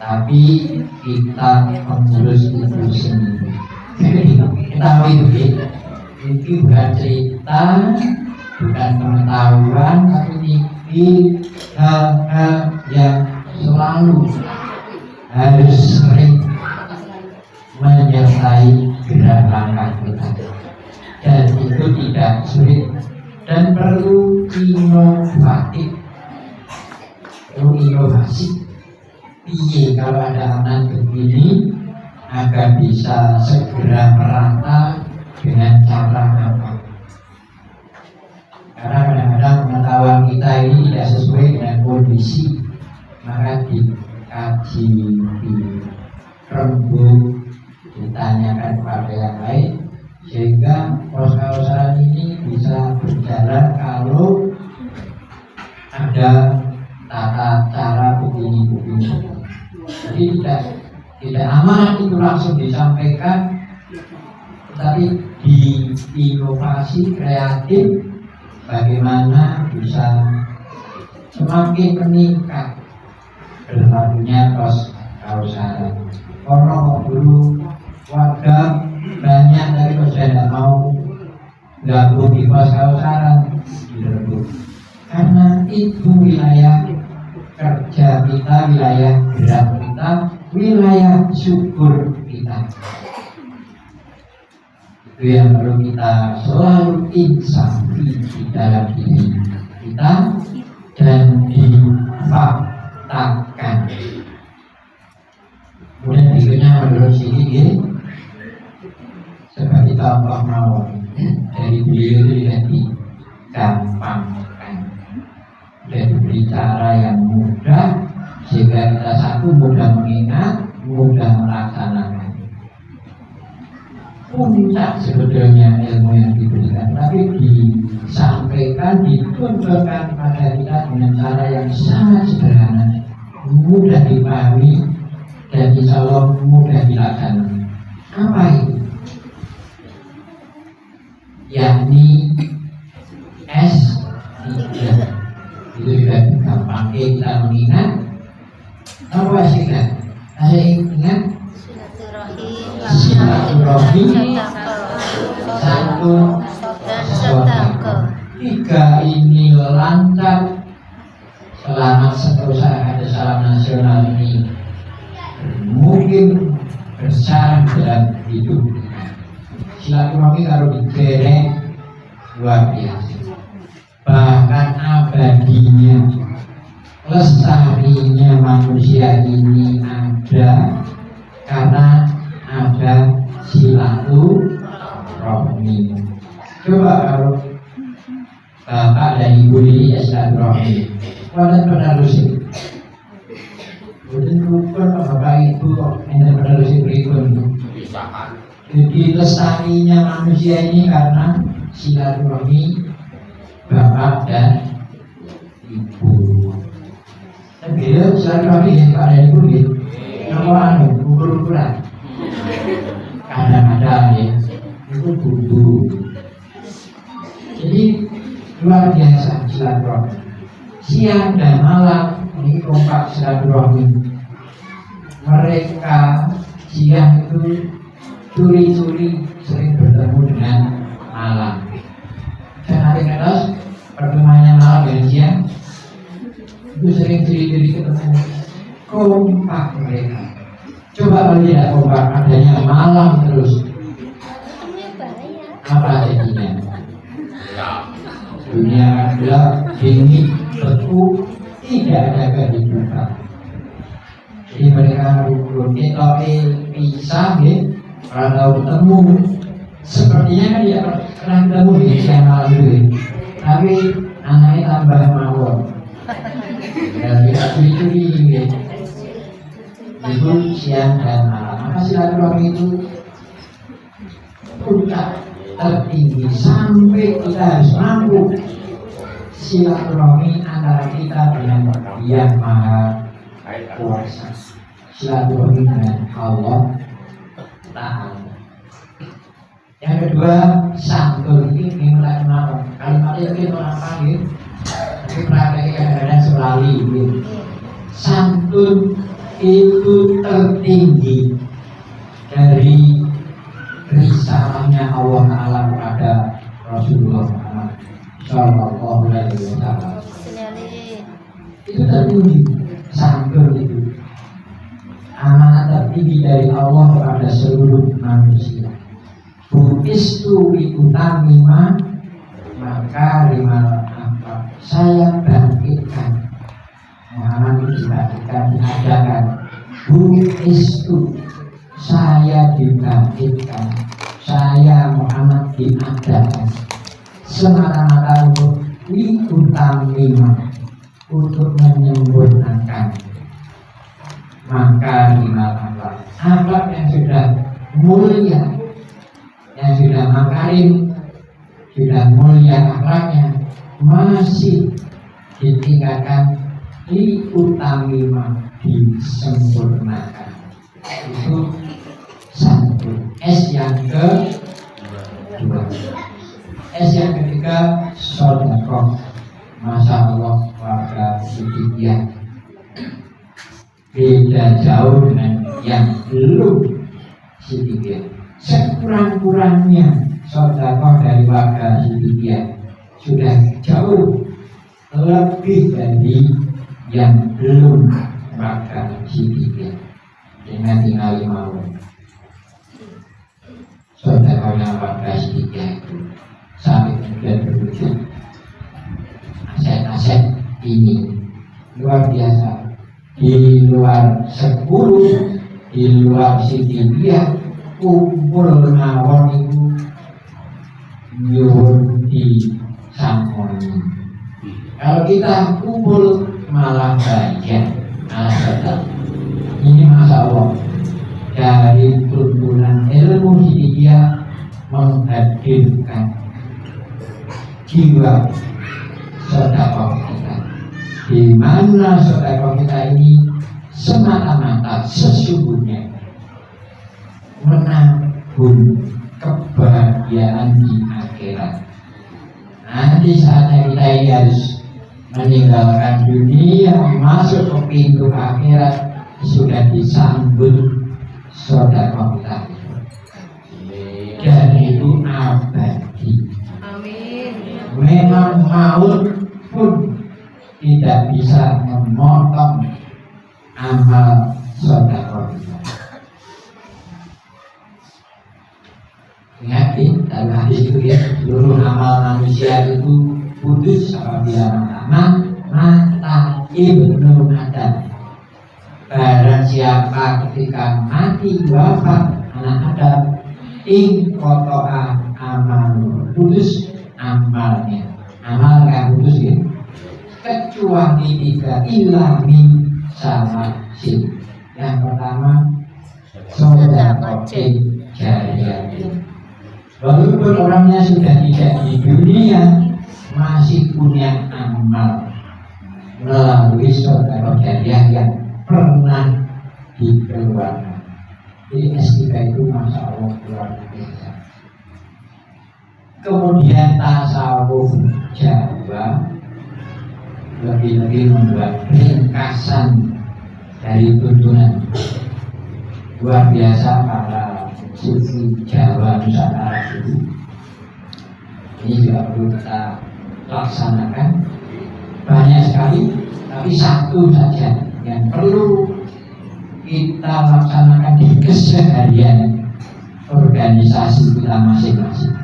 tapi kita pengurus itu sendiri. Tahu itu bukan cerita, bukan pengetahuan, tapi ini hal-hal yang selalu harus sering menyertai gerak langkah kita, dan itu tidak sulit dan perlu inovasi. Piye kalau ada anak begini agar bisa segera merata dengan cara apa? Karena kadang-kadang pengetahuan kita ini tidak sesuai dengan kondisi, maka dikaji, dirembuk, ditanyakan kepada yang lain, sehingga pos-posan ini bisa berjalan kalau ada tata cara begini. Jadi Tidak amanat itu langsung disampaikan, tetapi diinovasi kreatif bagaimana bisa semakin meningkat berlakunya kausaran. Orang dulu warga banyak dari saya tidak mau gabung di pos kausaran direbut, karena itu wilayah kerja kita, wilayah gerak kita, wilayah syukur kita. Itu yang perlu kita selalu insafi di dalam diri kita dan difaktakan. Kemudian berikutnya menurut sini seperti Allah mau dari beliau itu tidak digampangkan, dan diberi cara yang mudah sehingga kita satu mudah mengingat, mudah melaksanakan. Puncak sebetulnya ilmu yang diberikan, tapi disampaikan, ditunjukkan pada kita dengan cara yang sangat sederhana, mudah dipahami, dan insya Allah mudah dilaksanakan. Apa itu? Yakni S3. Itu juga gampang kita mengingat. Apa S3? Saya ingat silaturahim, satu sedekah. Tiga ini lancar. Selamat sentosa ada salam nasional ini mungkin bersarang dalam hidup. Silaturahmi kalau digerek luar biasa, bahkan abadinya, lestarinya manusia ini ada karena ada silaturahmi. Coba kalau bapak dan ibu ini ya silaturahmi, kalian penerusin. Kemudian rukun bapak ibu yang penerusin berikut. Jadi lestarinya manusia ini karena silaturahmi bapak dan ibu. Tapi dia silaturahmi yang bapak dan ibu gitu. Nama ukur-ukuran. Kadang-kadang ya itu butuh. Jadi luar biasa silaturahmi. Siang dan malam ini kompak silaturahmi. Mereka siang itu curi-curi sering bertemu dengan malam. Dan hari keras pertemuannya malam dan siang itu sering curi-curi ketemu. Kompak mereka. Coba kalau tidak kompak, adanya malam terus, apa jadinya? Dunia adalah dingin, beku, tidak ada kehidupan. Jadi mereka rukun kita pisah ya. Kalau ketemu, sepertinya kan dia pernah ketemu di siang malam itu, tapi anaknya tambah mawon dan tidak curi-curi gitu. Itu siang dan malam. Maka silaturahmi itu puncak tertinggi sampai kita harus mampu silaturahmi antara kita dengan Yang Maha Kuasa, silaturahmi dengan Allah Ta'ala. Yang kedua, santun. Ini mulai kenapa? Kalimatnya itu apa gitu? Tapi prakteknya kadang-kadang selalu gitu. Santun itu tertinggi dari risalahnya Allah Ta'ala kepada Rasulullah Muhammad Sallallahu Alaihi Wasallam. Itu tertinggi, santun itu amanat tertinggi dari Allah kepada seluruh manusia. Buistu ikutamima maka rimal akhlak. Saya bangkitkan Muhammad itu diadakan. Buistu, saya dibangkitkan, saya Muhammad diadakan semata-mata untuk ikutamima, untuk menyempurnakan maka rimal akhlak. Akhlak yang sudah mulia, yang sudah makarim, sudah mulia akhlaknya, masih ditingkatkan diutamima, disempurnakan. Itu satu. S yang kedua. S yang ketiga, sedekah. Masya Allah, warga Sidikiyah beda jauh dengan yang belum Sidikiyah. Sekurang-kurangnya sedekah dari warga Sidikiyah sudah jauh lebih dari yang belum warga Sidikiyah. Dengan tinggal mau sedekahnya warga Sidikiyah itu sampai kemudian berwujud aset-aset ini luar biasa. Di luar 10, di luar Sidikiyah kumpul mawon itu nyuwun di sangoni. Kalau kita kumpul malah bagian aset. Ini Masya Allah, dari tuntunan ilmu Sidikiyah menghadirkan jiwa sedekah kita, di mana sedekah kita ini semata-mata sesungguhnya menabung kebahagiaan di akhirat. Nanti saatnya kita ini harus meninggalkan dunia, masuk ke pintu akhirat, sudah disambut sedekah kita, dan itu abadi. Memang maut pun tidak bisa memotong amal sedekah kita. Ingat dalam hadis itu ya, seluruh amal manusia itu putus apabila mata ibnu Adam. Barang siapa ketika mati wafat anak Adam, ing kotoa amal putus amalnya, amal yang putus ya, kecuali 3 ilami sama sih. Yang pertama sedekah jariyah. Walaupun orangnya sudah tidak di dunia, masih punya amal melalui sedekah jariyah yang pernah dikeluarkan. Jadi S3 itu Masya Allah luar biasa. Kemudian tasawuf Jawa lebih-lebih membuat ringkasan dari tuntunan. Luar biasa para sufi Jawa Nusantara itu. Ini juga perlu kita laksanakan. Banyak sekali, tapi satu saja yang perlu kita laksanakan di keseharian organisasi kita masing-masing.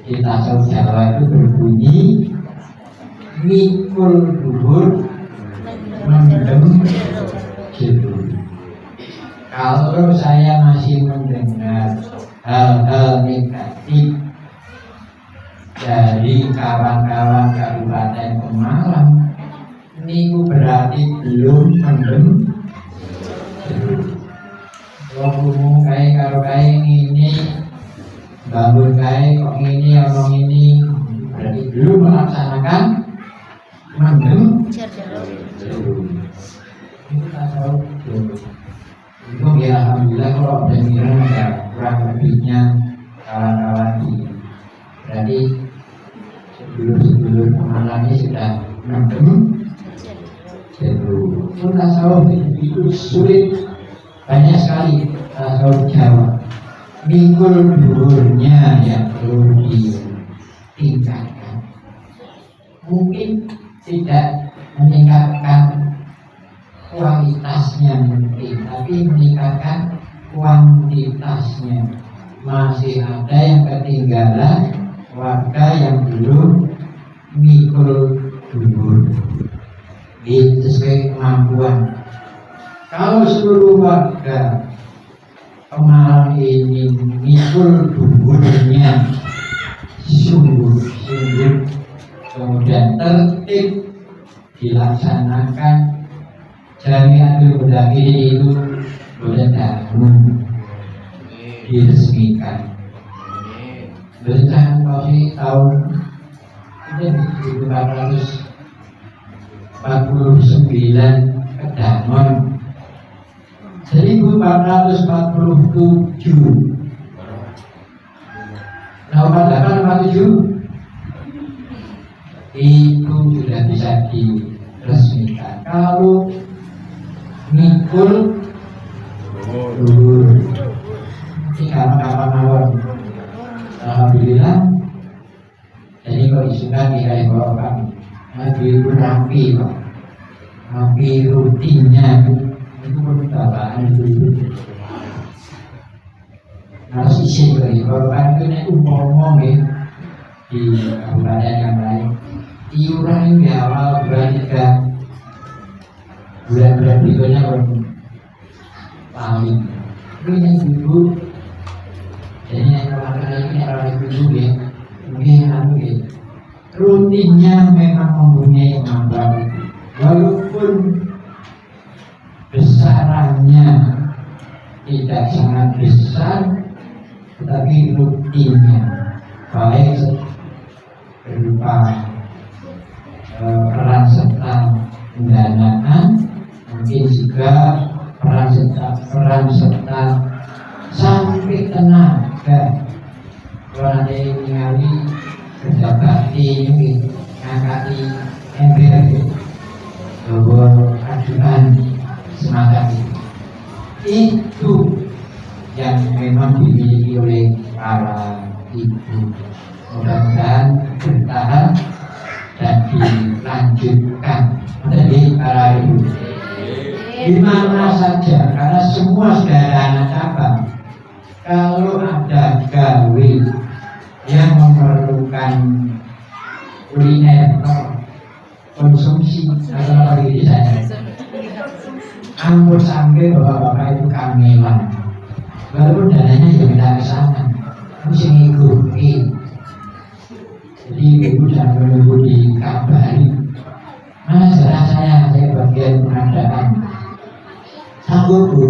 Kita tahu Jawa itu berbunyi mikul duhur mendem judul. Kalau saya masih mendengar hal-hal negatif dari kawan-kawan Kabupaten Pemalang, ini berarti belum mendem judul. Kalau kayak karo kayak ini bangun kayak kok ini omong ini, berarti belum melaksanakan mendem judul. Itu tak tahu. Itu ya alhamdulillah kalau ada miran ya kurang lebihnya kawan-kawan ini. Berarti sebelum pemahamannya sudah mendem judul. Itu tasawuf itu sulit, banyak sekali tasawuf Jawa. Mikul duhurnya yang perlu ditingkatkan. Mungkin tidak meningkatkan kualitasnya mungkin, tapi meningkatkan kuantitasnya. Masih ada yang ketinggalan, warga yang belum mikul duhur. Itu sesuai kemampuan. Kalau seluruh warga Pemalang ini mikul duhurnya sungguh-sungguh, kemudian tertib dilaksanakan, Jamiatul Mudzakirin itu boleh diresmikan. Berencana masih tahun 1449 Kedamon 1447. Nomor 847 itu sudah bisa diresmikan. Kalau mikul dulu ini kapan mawon. Alhamdulillah. Jadi kalau isukan dikali bawakan lebih rapi Pak. Rapi rutinnya itu pun bawaan itu. Harus isi dari bawakan itu nek umum ya di kabupaten yang lain. Iuran di awal bulan 3 bulan-bulan berikutnya paling itu yang dulu. Jadi yang kalau ini orang dulu ya mungkin rutinnya memang mempunyai kemampuan itu. Walaupun besarannya tidak sangat besar, tetapi rutinnya baik berupa peran serta pendanaan, mungkin juga peran serta sampai tenaga. Kalau ada yang ningali kerja bakti ini ngangkati ember bahwa ajuan semacam itu yang memang dimiliki oleh para ibu. Mudah-mudahan bertahan dan dilanjutkan dari para ibu di mana saja, karena semua sudah ada anak cabang. Kalau ada gawe yang memerlukan kuliner konsumsi atau apa gitu saja, ampun sampai bapak-bapak itu kamelan, walaupun dananya ya minta ke sana, mesti ngikuti. Jadi ibu jangan menunggu dikabari. Mas saya bagian pengadaan. Sanggup Bu?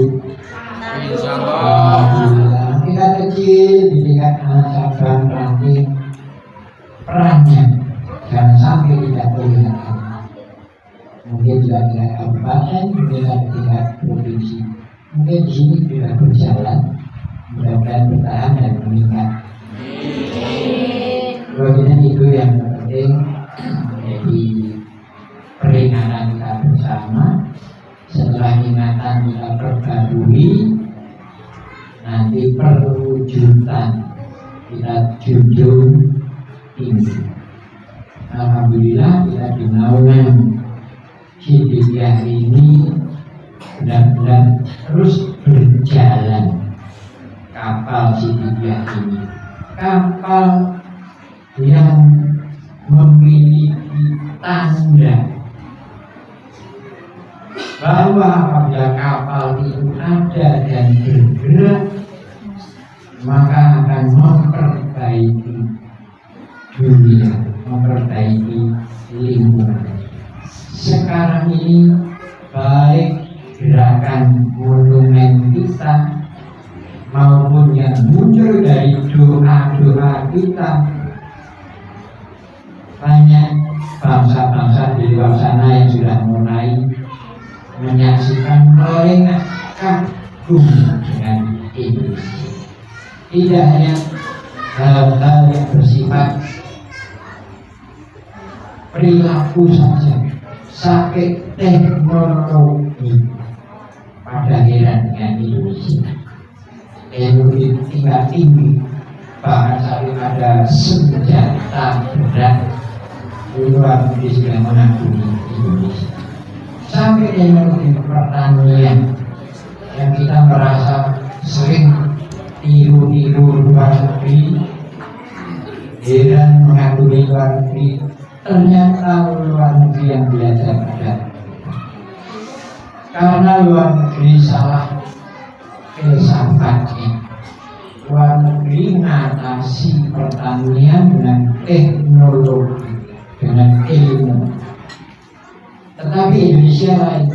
Alhamdulillah. Kita kecil di tingkat cabang ranting, perannya jangan sampai tidak kelihatan. Mungkin juga tingkat kabupaten, mungkin ada tingkat provinsi. Mungkin di sini sudah berjalan, mudah-mudahan bertahan dan meningkat. Bagian itu yang penting menjadi peringatan kita bersama. Setelah ingatan kita perbarui, nanti perwujudan kita junjung tinggi. Alhamdulillah kita di naungan Siddiqiyah ini benar-benar terus berjalan. Kapal Siddiqiyah ini kapal yang memiliki tanda bahwa apabila kapal itu ada dan bergerak, maka akan memperbaiki dunia, memperbaiki lingkungan. Sekarang ini baik gerakan monumen kita maupun yang muncul dari doa-doa kita, banyak bangsa-bangsa di luar sana yang sudah mulai menyaksikan mereka kagum dengan Indonesia. Tidak hanya hal-hal yang bersifat perilaku saja, sampai teknologi pada heran dengan Indonesia. Teknologi tingkat tinggi, bahkan sampai ada senjata berat luar negeri sudah mengagumi Indonesia. Sampai teknologi pertanian yang kita merasa sering tiru-tiru luar negeri, heran mengagumi luar negeri, ternyata luar negeri yang belajar pada karena luar negeri salah filsafatnya. Luar negeri mengatasi pertanian dengan teknologi, dengan ilmu. Tetapi Indonesia lain,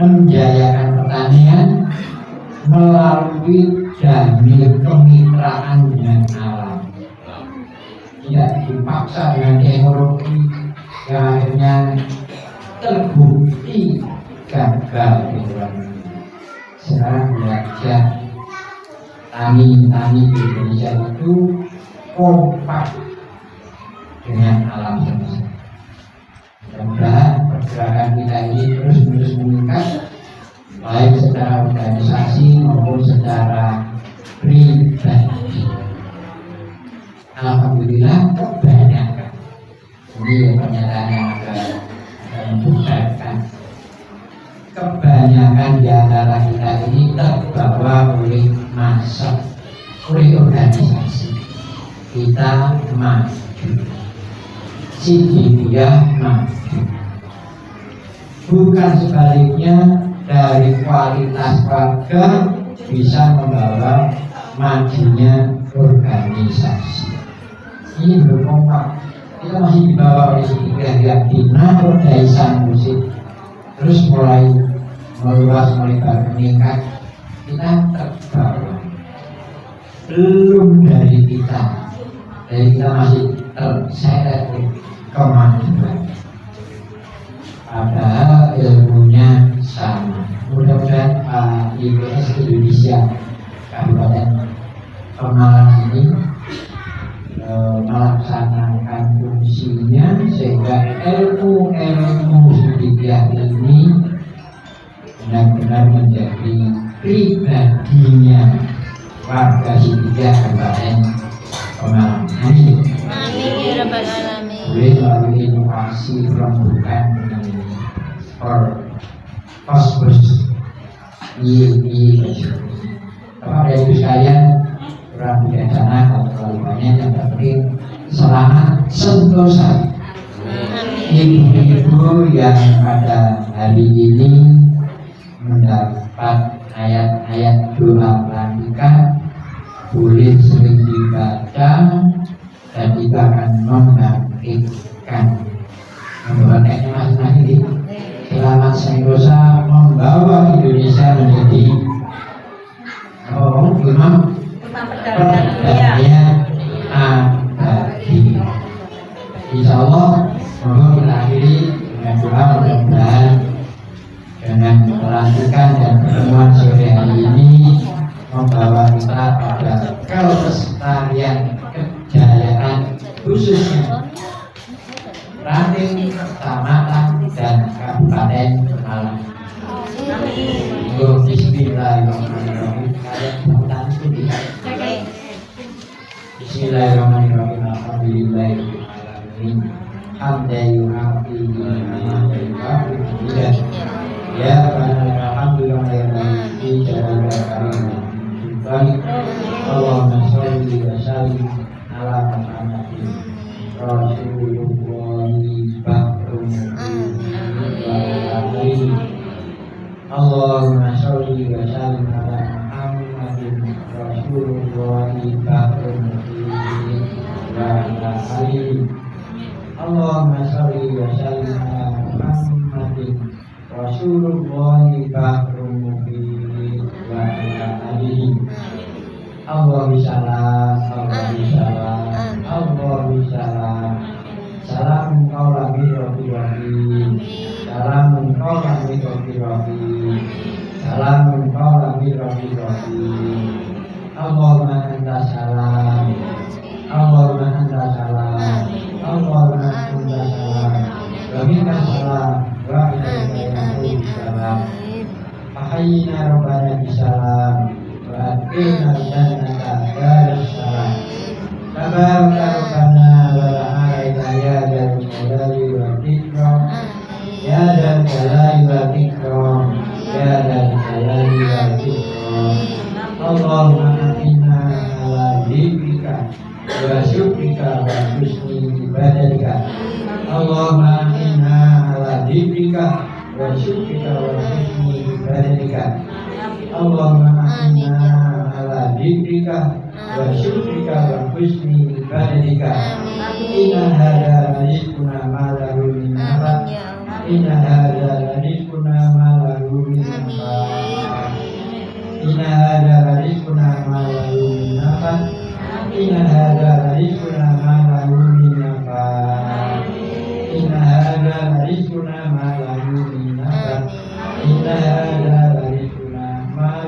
menjayakan pertanian melalui dalil kemitraan dengan alam. Tidak dipaksa dengan teknologi yang akhirnya terbukti gagal di luar negeri. sekarang belajar tani-tani di Indonesia itu kompak dengan alam semesta. Mudah-mudahan pergerakan kita ini terus meningkat, baik secara organisasi maupun secara pribadi. Alhamdulillah kebanyakan. Ini pernyataan yang agak membuktikan. Kebanyakan di antara kita ini terbawa oleh massa, oleh organisasi. Kita maju, si dia maju. Bukan sebaliknya, dari kualitas warga bisa membawa majunya organisasi. Ini berkompak. Kita masih dibawa oleh tiga dinamis dari sang musik, terus mulai meluas, melebar, meningkat. Kita terbawa. Belum dari kita masih terseret kemajuan. Padahal ilmunya sama. Mudah-mudahan Pak IPS Indonesia Kabupaten Pemalang ini melaksanakan fungsinya sehingga ilmu Sidikiyah ini benar-benar menjadi pribadinya warga Sidikiyah Kabupaten Pemalang. Amin. Amin ya rabbal alamin. Boleh melalui inovasi rembukan dengan kosmos Bapak dan Ibu sekalian, kurang bijaksana kalau terlalu banyak, yang penting selamat sentosa. Ibu-ibu yang pada hari ini mendapat ayat-ayat doa pelantikan boleh sering dibaca dan itu akan membangkitkan. Membawa mas ini selamat sentosa membawa Indonesia menjadi perdamaian abadi. Insya Allah mohon kita akhiri dengan doa, mudah-mudahan dengan pelantikan dan pertemuan sore hari ini membawa kita pada kelestarian kejayaan khususnya ranting, kecamatan dan kabupaten Pemalang. Bismillahirrahmanirrahim. Bismillahirrahmanirrahim. Alhamdulillahirrahmanirrahim. Hamdan yu'afi ni'mah wa yu'afi. Ya alhamdulillah ya rabbi jalal karim. Allahumma sholli wa sallim ala Muhammadin Rasulullah bakrun wa alamin. Allahumma sholli wa sallim ala Muhammadin Rasulullah bakrun wa alamin. Allahumma sholli wa sallim ala Muhammadin Rasulullah bakrun wa alamin. Allahu salam, Allahu salam, Allahu salam. Salamun qawlan min rabbir rahim. Salamun qawlan min rabbir rahim. Salamun qawlan min rabbir rahim. Allahumma anta salam, Allahumma anta salam, Allahumma anta salam. Wa minka salam, wa ilaika salam. Ahyina rabbana bisalam. Akhirna jannata darussalam. Tabaraka rabbana wa ta'ala ya dzal jalali wal ikram. Ya dzal jalali wal ikram. Ya dzal jalali wal ikram. Allahumma inna ala dzikrika wa syukrika wa husni ibadatika. Allahumma inna ala dzikrika wa syukrika wa husni ibadatika. Allahumma inna ala dzikrika wa syukrika wa husni ibadatika. Inna hadza rizquna ma lahu min nafad. Inna hadza rizquna ma lahu min nafad. Inna hadza rizquna ma lahu min nafad. Inna hadza rizquna ma lahu min nafad. Inna hadza rizquna ma lahu min nafad. Inna hadza rizquna ma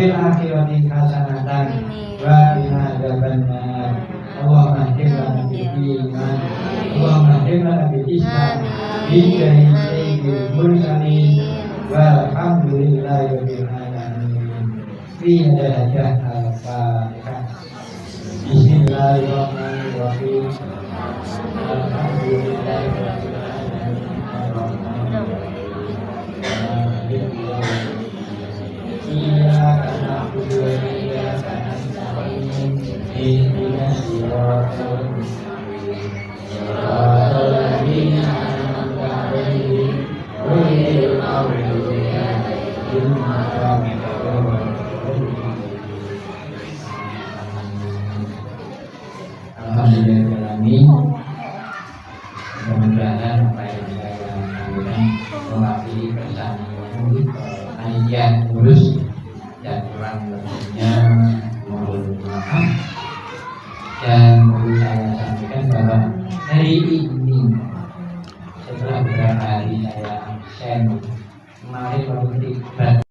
fil akhirati hasanatan wa qina adzabannar. Allahumma hadina bil iman, Allahumma hadina bil islam, bijahi sayyidil mursalin, walhamdulillahi rabbil alamin. Fi hajah al-Fatihah. Bismillahirrahmanirrahim. Alhamdulillahi rabbil alamin. Iyyaka na'budu wa iyyaka nasta'in. Ihdinas siratal mustaqim. Siratal ladzina an'amta 'alaihim ghairil maghdubi 'alaihim waladdallin. Alhamdulillahirrahmanirrahim. Mudah-mudahan apa yang saya lakukan mewakili pesan panitia lulus dan kurang lebihnya mohon maaf. Dan perlu saya sampaikan bahwa hari ini setelah beberapa hari saya absen, kemarin baru tiba.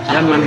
Jangan